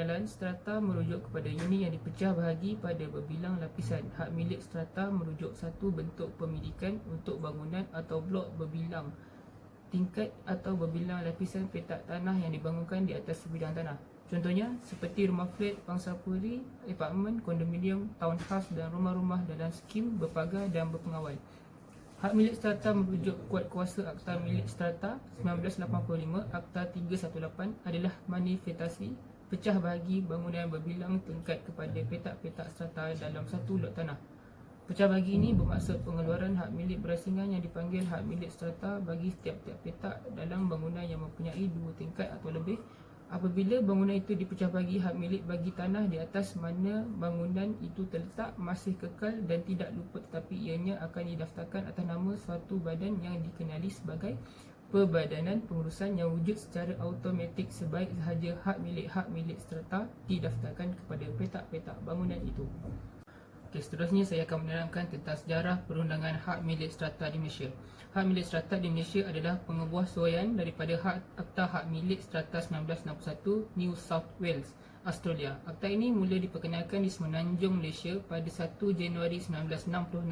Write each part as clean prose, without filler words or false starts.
pengenalan, strata merujuk kepada unit yang dipecah bahagi pada berbilang lapisan. Hak milik strata merujuk satu bentuk pemilikan untuk bangunan atau blok berbilang tingkat atau berbilang lapisan petak tanah yang dibangunkan di atas sebidang tanah. Contohnya seperti rumah flat, pangsapuri, apartmen, kondominium, townhouse dan rumah-rumah dalam skim berpagar dan berpengawal. Hak milik strata merujuk kuat kuasa Akta Milik Strata 1985. Akta 318 adalah manifestasi pecah bahagi bangunan berbilang tingkat kepada petak-petak strata dalam satu lot tanah. Pecah bahagi ini bermaksud pengeluaran hak milik berasingan yang dipanggil hak milik strata bagi setiap-tiap petak dalam bangunan yang mempunyai dua tingkat atau lebih. Apabila bangunan itu dipecah bagi, hak milik bagi tanah di atas mana bangunan itu terletak masih kekal dan tidak luput, tetapi ianya akan didaftarkan atas nama suatu badan yang dikenali sebagai Perbadanan Pengurusan yang wujud secara automatik sebaik sahaja hak milik strata didaftarkan kepada petak-petak bangunan itu. Seterusnya saya akan menerangkan tentang sejarah perundangan hak milik strata di Malaysia. Hak milik strata di Malaysia adalah pengebuahsuaian daripada Akta Hak Milik Strata 1961 New South Wales, Australia. Akta ini mula diperkenalkan di Semenanjung Malaysia pada 1 Januari 1966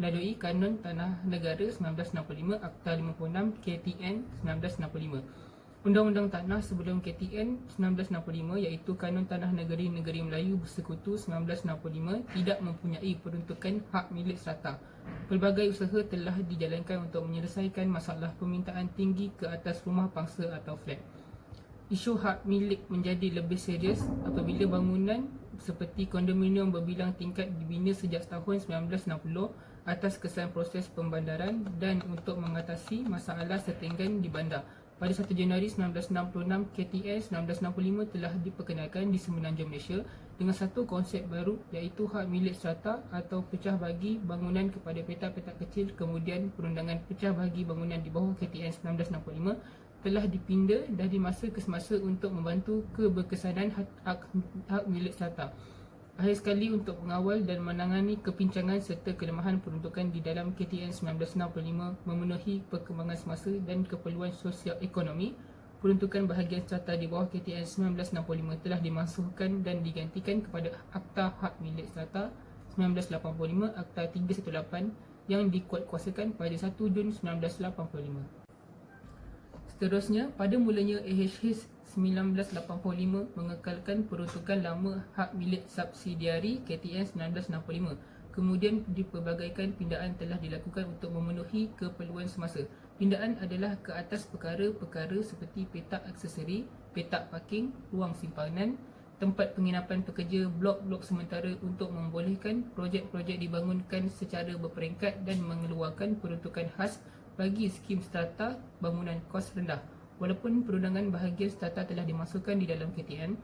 melalui Kanun Tanah Negara 1965, Akta 56 KTN 1965. Undang-Undang Tanah sebelum KTN 1965 iaitu Kanun Tanah Negeri-Negeri Melayu Bersekutu 1965 tidak mempunyai peruntukan hak milik strata. Pelbagai usaha telah dijalankan untuk menyelesaikan masalah permintaan tinggi ke atas rumah pangsa atau flat. Isu hak milik menjadi lebih serius apabila bangunan seperti kondominium berbilang tingkat dibina sejak tahun 1960 atas kesan proses pembandaran dan untuk mengatasi masalah setinggan di bandar. Pada 1 Januari 1966, KTN 1965 telah diperkenalkan di Semenanjung Malaysia dengan satu konsep baru iaitu hak milik strata atau pecah bahagi bangunan kepada petak-petak kecil. Kemudian perundangan pecah bahagi bangunan di bawah KTN 1965 telah dipinda dari masa ke semasa untuk membantu keberkesanan hak milik strata. Akhir sekali, untuk mengawal dan menangani kepincangan serta kelemahan peruntukan di dalam KTN 1965 memenuhi perkembangan semasa dan keperluan sosial ekonomi, peruntukan bahagian strata di bawah KTN 1965 telah dimansuhkan dan digantikan kepada Akta Hak Milik Strata 1985, Akta 318 yang dikuatkuasakan pada 1 Jun 1985. Seterusnya, pada mulanya AHH 1985 mengekalkan peruntukan lama hak milik subsidiari KTN 1965. Kemudian dipelbagaikan pindaan telah dilakukan untuk memenuhi keperluan semasa. Pindaan adalah ke atas perkara-perkara seperti petak aksesori, petak parking, ruang simpanan, tempat penginapan pekerja, blok-blok sementara untuk membolehkan projek-projek dibangunkan secara berperingkat dan mengeluarkan peruntukan khas bagi skim strata bangunan kos rendah. Walaupun perundangan bahagian strata telah dimasukkan di dalam KTN,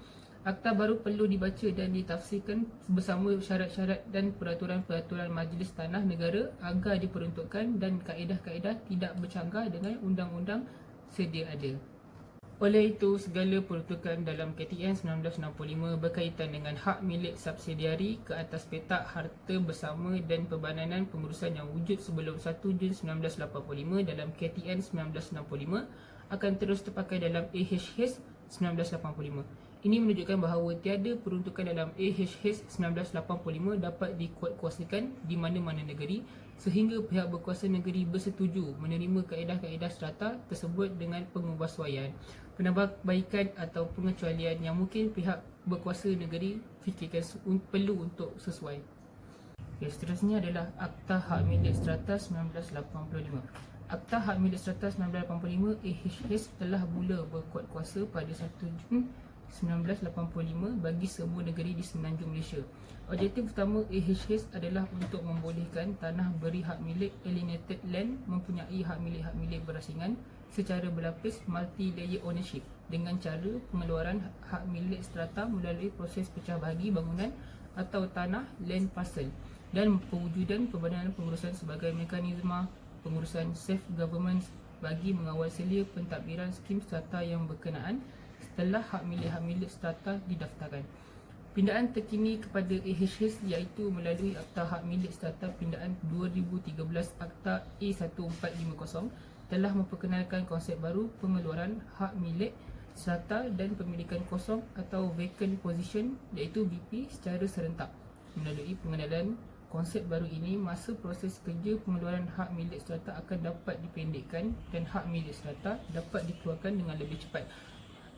akta baru perlu dibaca dan ditafsirkan bersama syarat-syarat dan peraturan-peraturan Majlis Tanah Negara agar diperuntukkan dan kaedah-kaedah tidak bercanggah dengan undang-undang sedia ada. Oleh itu, segala peruntukan dalam KTN 1965 berkaitan dengan hak milik subsidiari ke atas petak harta bersama dan perbadanan pengurusan yang wujud sebelum 1 Jun 1985 dalam KTN 1965 akan terus terpakai dalam AHH 1985. Ini menunjukkan bahawa tiada peruntukan dalam AHH 1985 dapat dikuatkuasakan di mana-mana negeri sehingga pihak berkuasa negeri bersetuju menerima kaedah-kaedah strata tersebut dengan pengebuahsuaian, penambahbaikan atau pengecualian yang mungkin pihak berkuasa negeri fikirkan perlu untuk sesuai. Seterusnya adalah Akta Hak Milik Strata 1985. Akta Hak Milik Strata 1985 AHH telah mula berkuat kuasa pada 1 Jun 1985 bagi semua negeri di Semenanjung Malaysia. Objektif utama AHH adalah untuk membolehkan tanah beri hak milik alienated land mempunyai hak milik berasingan secara berlapis multi-layer ownership dengan cara pengeluaran hak milik strata melalui proses pecah bahagi bangunan atau tanah land parcel dan pewujudan Perbadanan Pengurusan sebagai mekanisme pengurusan self-government bagi mengawal selia pentadbiran skim strata yang berkenaan setelah hak milik strata didaftarkan. Pindaan terkini kepada AHH iaitu melalui Akta Hak Milik Strata Pindaan 2013 Akta A1450 telah memperkenalkan konsep baru pengeluaran hak milik strata dan pemilikan kosong atau vacant position iaitu VP secara serentak. Melalui pengenalan konsep baru ini, masa proses kerja pengeluaran hak milik strata akan dapat dipendekkan dan hak milik strata dapat dikeluarkan dengan lebih cepat.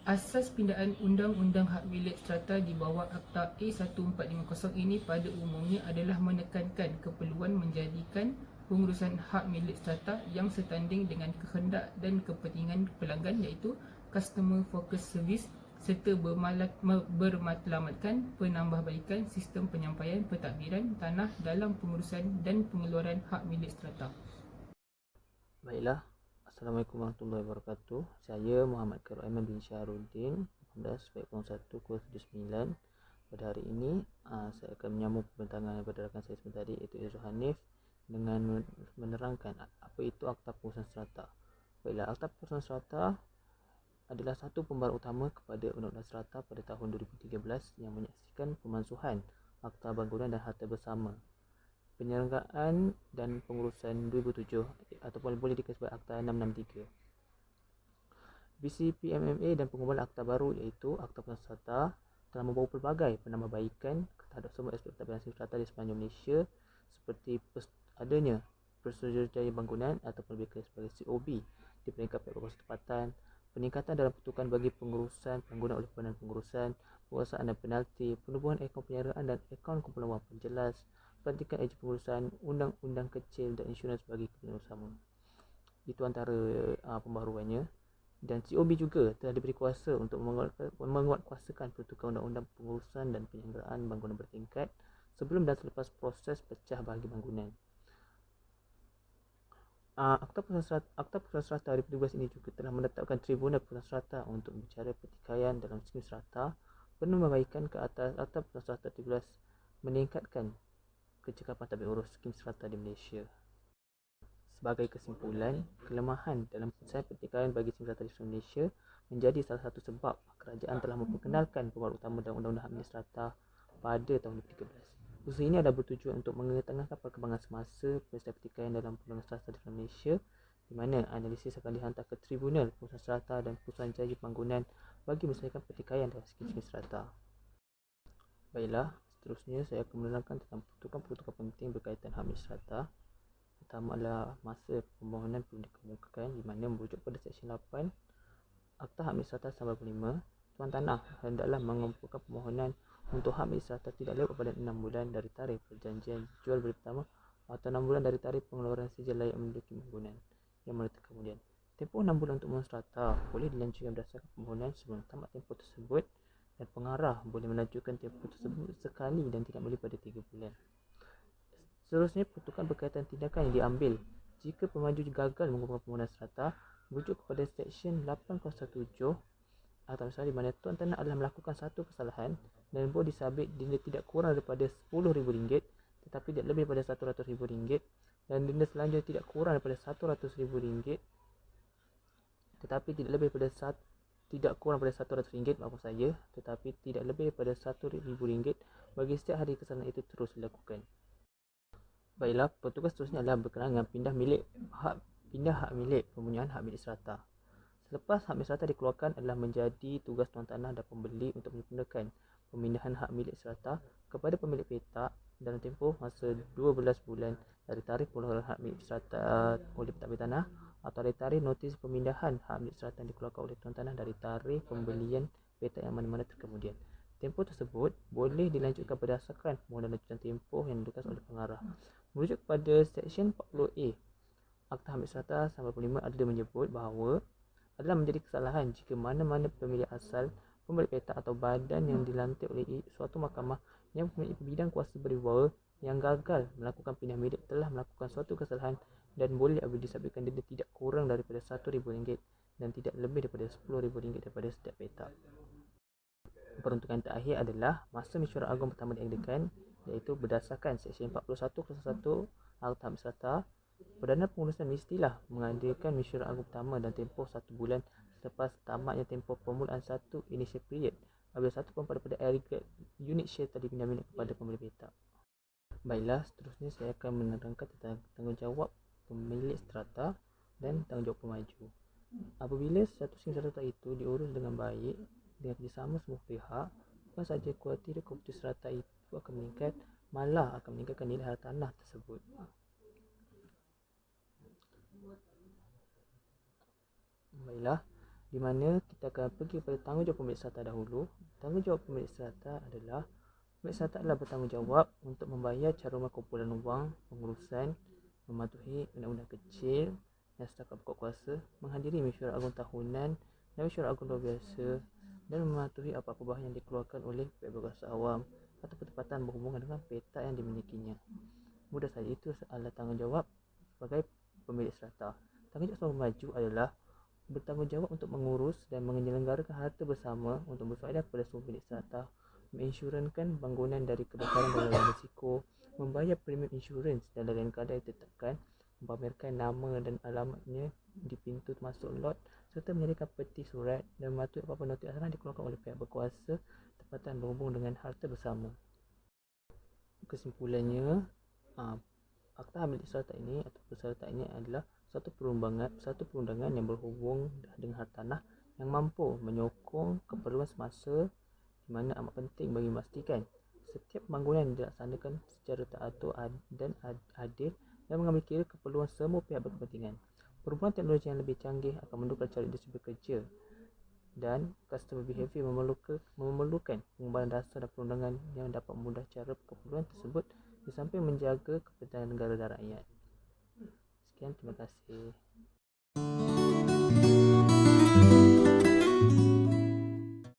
Asas pindaan Undang-Undang Hak Milik Strata di bawah Akta A1450 ini pada umumnya adalah menekankan keperluan menjadikan pengurusan hak milik strata yang setanding dengan kehendak dan kepentingan pelanggan iaitu Customer Focused Service serta bermatlamatkan penambahbaikan sistem penyampaian pentadbiran tanah dalam pengurusan dan pengeluaran hak milik strata. Baiklah, Assalamualaikum warahmatullahi wabarakatuh. Saya Muhammad Khairul Aiman bin Syahrudin, 18/01 kurs 79. Pada hari ini saya akan menyambung pembentangan daripada rakan saya sebentar tadi, iaitu Izul Hanif, dengan menerangkan apa itu Akta Pengurusan Strata. Baiklah, Akta Pengurusan Strata adalah satu pembaruan utama kepada Undang-Undang Strata pada tahun 2013 yang menyaksikan pemansuhan Akta Bangunan dan Harta Bersama, penyelenggaraan dan pengurusan 2007 ataupun boleh dikatakan Akta 663. BCPMMA dan pengumuman akta baru iaitu Akta Pengurusan Strata telah membawa pelbagai penambahbaikan terhadap semua aspek pentadbiran strata di sepanjang Malaysia, seperti adanya prosedur jaya bangunan ataupun lebih dikenal sebagai COB di peringkat pihak berkuasa tempatan, peningkatan dalam pertukaran bagi pengurusan bangunan oleh Badan Pengurusan, penguasaan dan penalti, penubuhan akaun penyeraan dan akaun kumpulan wang penjelas, pelantikan ejen pengurusan, undang-undang kecil dan insurans bagi kepentingan bersama. Itu antara pembaruannya. Dan COB juga telah diberi kuasa untuk menguatkuasakan pertukaran undang-undang pengurusan dan penyelenggaraan bangunan bertingkat sebelum dan selepas proses pecah bahagi bangunan. Akta Pengurusan Strata 2012 ini juga telah menetapkan Tribunal Pengurusan Strata untuk bicara pertikaian dalam skim strata. Penambahbaikan ke atas Akta Pengurusan Strata 2012 meningkatkan kecekapan tadbir urus skim strata di Malaysia. Sebagai kesimpulan, kelemahan dalam penyelesaian pertikaian bagi skim strata di Malaysia menjadi salah satu sebab kerajaan telah memperkenalkan pembaruan utama dalam Undang-Undang Hak Milik Strata pada tahun 2013. Usaha ini adalah bertujuan untuk mengetengahkan perkembangan semasa penyelesaian pertikaian dalam Undang-Undang Strata di Malaysia, di mana analisis akan dihantar ke Tribunal Pengurusan Strata dan Perusahaan Jaya Bangunan bagi menyelesaikan pertikaian dalam skim strata. Baiklah, seterusnya saya akan menerangkan tentang pertukaran penting berkaitan hak milik strata. Pertama adalah masa permohonan perlu dikemukakan, di mana merujuk pada Seksyen 8 Akta Hak Milik Strata 95, tuan tanah hendaklah mengumpulkan permohonan untuk hak milik strata tidak lewat pada 6 bulan dari tarikh perjanjian jual beli pertama atau 6 bulan dari tarikh pengeluaran sijil layak memiliki bangunan yang menyertai kemudian. Tempoh 6 bulan untuk permohonan strata boleh dilanjutkan berdasarkan permohonan sebelum tamat tempoh tersebut, dan pengarah boleh melanjutkan tempoh tersebut sekali dan tidak boleh pada 3 bulan. Seterusnya, pertukaran berkaitan tindakan yang diambil jika pemaju gagal mengumpulkan permohonan strata merujuk kepada Seksyen 807 Akta Strata, di mana tuan tanah adalah melakukan satu kesalahan dan boleh disabit denda tidak kurang daripada RM10,000 tetapi tidak lebih daripada RM100,000, dan denda selanjutnya tidak kurang daripada RM100,000 tetapi tidak lebih daripada RM100,000, maaf saya, tetapi tidak lebih daripada RM100,000 bagi setiap hari kesalahan itu terus dilakukan. Baiklah, pertugas seterusnya adalah berkenaan dengan pindah hak milik pempunyaan hak milik strata. Selepas hak milik strata dikeluarkan adalah menjadi tugas tuan tanah dan pembeli untuk menyempurnakan pemindahan hak milik strata kepada pemilik petak dalam tempoh masa 12 bulan dari tarikh pengeluaran hak milik strata oleh pentadbir tanah atau dari tarikh notis pemindahan hak milik strata yang dikeluarkan oleh tuan tanah dari tarikh pembelian petak yang mana-mana terkemudian. Tempoh tersebut boleh dilanjutkan berdasarkan permohonan lanjutan tempoh yang ditugas oleh pengarah. Merujuk kepada Seksyen 40A Akta Hak Milik Strata 95 ada menyebut bahawa adalah menjadi kesalahan jika mana-mana pemilik asal, pemilik petak atau badan yang dilantik oleh suatu mahkamah yang mempunyai bidang kuasa berwibawa yang gagal melakukan pindah milik telah melakukan suatu kesalahan dan boleh disabitkan denda tidak kurang daripada RM1,000 dan tidak lebih daripada RM10,000 daripada setiap petak. Peruntukan terakhir adalah masa mesyuarat agung pertama diadakan, iaitu berdasarkan Seksyen 41 Kelas 1 Akta Hak Milik Strata. Perdana Pengurusan mestilah mengadakan mesyuarat agung pertama dan tempoh 1 bulan selepas tamatnya tempoh permulaan 1 initial period apabila 1/4 daripada agregat unit share telah dipindah milik kepada pemilik petak. Baiklah, seterusnya saya akan menerangkan tentang tanggungjawab pemilik strata dan tanggungjawab pemaju. Apabila satu sengketa serata itu diurus dengan baik dengan kerjasama semua pihak, bukan sahaja kualiti komputer serata itu akan meningkat, malah akan meningkatkan nilai hartanah tersebut. Baiklah, di mana kita akan pergi pada tanggungjawab pemilik strata dahulu. Tanggungjawab pemilik strata adalah pemilik strata adalah bertanggungjawab untuk membayar caruman kumpulan wang, pengurusan, mematuhi undang-undang kecil dan setakat pokok kuasa, menghadiri mesyuarat agung tahunan dan mesyuarat agung luar biasa, dan mematuhi apa-apa bahan yang dikeluarkan oleh pihak berkuasa awam atau pertempatan berhubungan dengan petak yang dimilikinya. Mudah saja, itu adalah tanggungjawab sebagai pemilik strata. Tanggungjawab seorang maju adalah bertanggungjawab untuk mengurus dan menyelenggarakan harta bersama untuk berfaedah kepada semua pemilik strata, menginsurankan bangunan dari kebakaran dan lain risiko, membayar premium insurans dan lain kadar ditetapkan, mempamerkan nama dan alamatnya di pintu masuk lot, serta menyediakan peti surat dan mematuhi apa-apa notis asaran dikeluarkan oleh pihak berkuasa tempatan berhubung dengan harta bersama. Kesimpulannya, akta milik strata ini atau perserta ini adalah satu perundangan yang berhubung dengan hartanah yang mampu menyokong keperluan semasa, di mana amat penting bagi memastikan setiap pembangunan dilaksanakan secara teratur dan adil dan mengambil kira keperluan semua pihak berkepentingan. Perubahan teknologi yang lebih canggih akan mendukung cara industri bekerja, dan customer behavior memerlukan pengembangan dasar dan perundangan yang dapat memudah cara keperluan tersebut di samping menjaga kepentingan negara dan rakyat. Sekian, terima kasih.